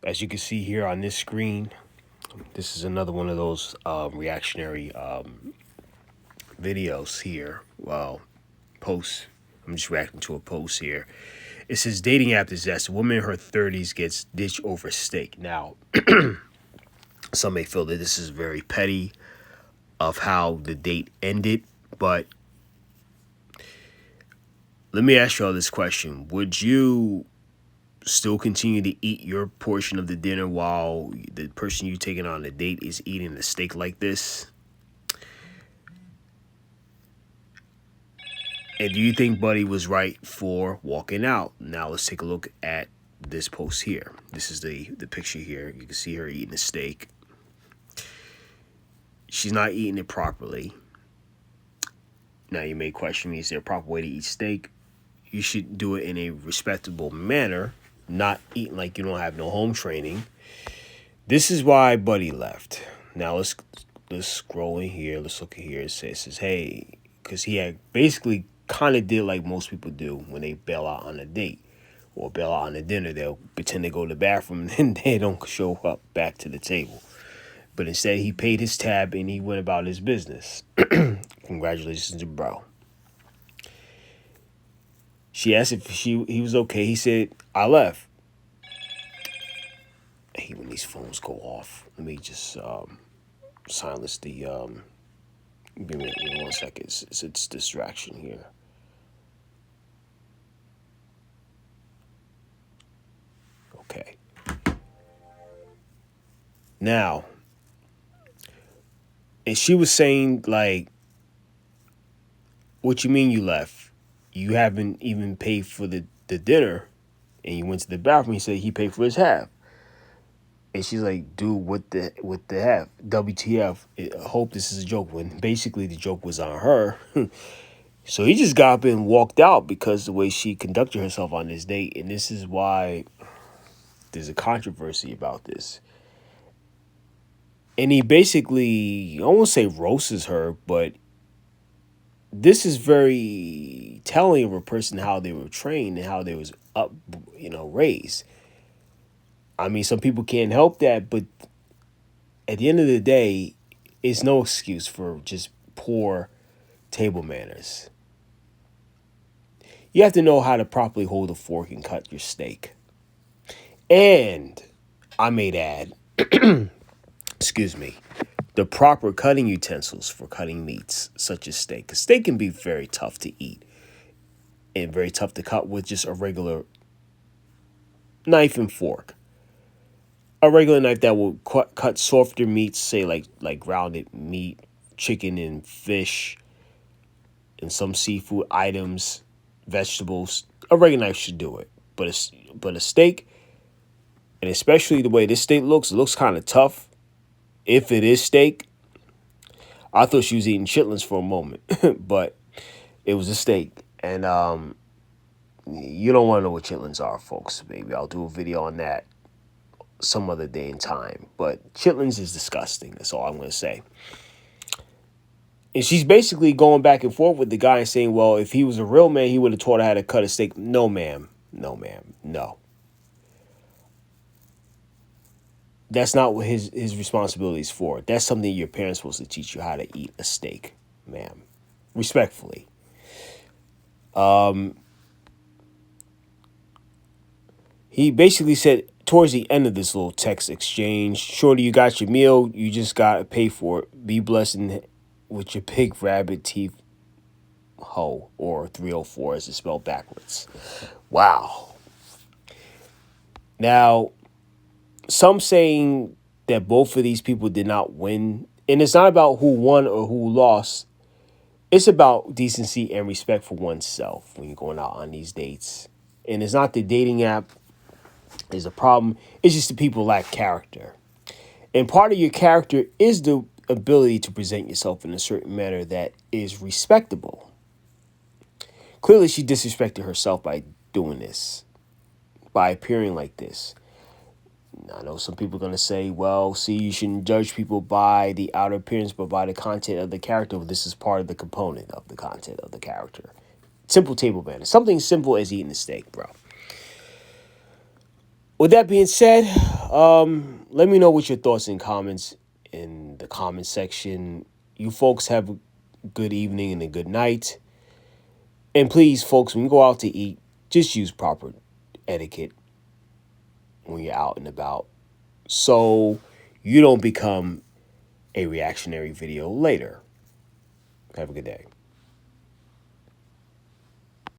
As you can see here on this screen, this is another one of those reactionary videos here. Well, posts. I'm just reacting to a post here. It says dating app disaster. Woman in her 30s gets ditched over steak. Now, some may feel that this is very petty of how the date ended, but let me ask y'all this question. Would you still continue to eat your portion of the dinner while the person you're taking on a date is eating a steak like this? And do you think Buddy was right for walking out? Now let's take a look at this post here. This is the picture here. You can see her eating a steak. She's not eating it properly. Now you may question me, is there a proper way to eat steak? You should do it in a respectable manner, not eating like you don't have no home training. This is why Buddy left. Now let's scroll in here. Let's look at here. It says, hey, because he had basically kind of did like most people do when they bail out on a date or bail out on a dinner. They'll pretend to go to the bathroom and then they don't show up back to the table. But instead, he paid his tab and he went about his business. Congratulations to bro. She asked if he was okay. He said, I left. I hate when these phones go off. Let me just silence the... give me 1 second. It's distraction here. Okay. Now, and she was saying, like, what you mean you left? You haven't even paid for the dinner, and you went to the bathroom. He said he paid for his half. And she's like, dude, what the half? WTF? I hope this is a joke. When basically the joke was on her. So he just got up and walked out because the way she conducted herself on this date. And this is why there's a controversy about this. And he basically, I won't say roasts her, but this is very telling of a person, how they were trained and how they was raised. I mean, some people can't help that, but at the end of the day, it's no excuse for just poor table manners. You have to know how to properly hold a fork and cut your steak. And I may add, excuse me, the proper cutting utensils for cutting meats, such as steak. Because steak can be very tough to eat and very tough to cut with just a regular knife and fork. A regular knife that will cut softer meats, say like grounded meat, chicken and fish, and some seafood items, vegetables. A regular knife should do it. But a steak, and especially the way this steak looks, it looks kind of tough. If it is steak, I thought she was eating chitlins for a moment, but it was a steak. And you don't want to know what chitlins are, folks. Maybe I'll do a video on that some other day and time. But chitlins is disgusting. That's all I'm going to say. And she's basically going back and forth with the guy and saying, well, if he was a real man, he would have taught her how to cut a steak. No, ma'am. No, ma'am. No. That's not what his responsibility is for. That's something your parents supposed to teach you, how to eat a steak, ma'am. Respectfully. He basically said towards the end of this little text exchange, shorty, you got your meal. You just got to pay for it. Be blessed with your big rabbit teeth hoe, or 304 as it's spelled backwards. Wow. Now, some saying that both of these people did not win. And it's not about who won or who lost. It's about decency and respect for oneself when you're going out on these dates. And it's not the dating app is a problem. It's just the people lack character. And part of your character is the ability to present yourself in a certain manner that is respectable. Clearly, she disrespected herself by doing this, by appearing like this. I know some people are going to say, well, see, you shouldn't judge people by the outer appearance, but by the content of the character. This is part of the component of the content of the character. Simple table manners. Something simple as eating a steak, bro. With that being said, Let me know what your thoughts and comments in the comment section. You folks have a good evening and a good night. And please, folks, when you go out to eat, just use proper etiquette when you're out and about, so you don't become a reactionary video later. Have a good day.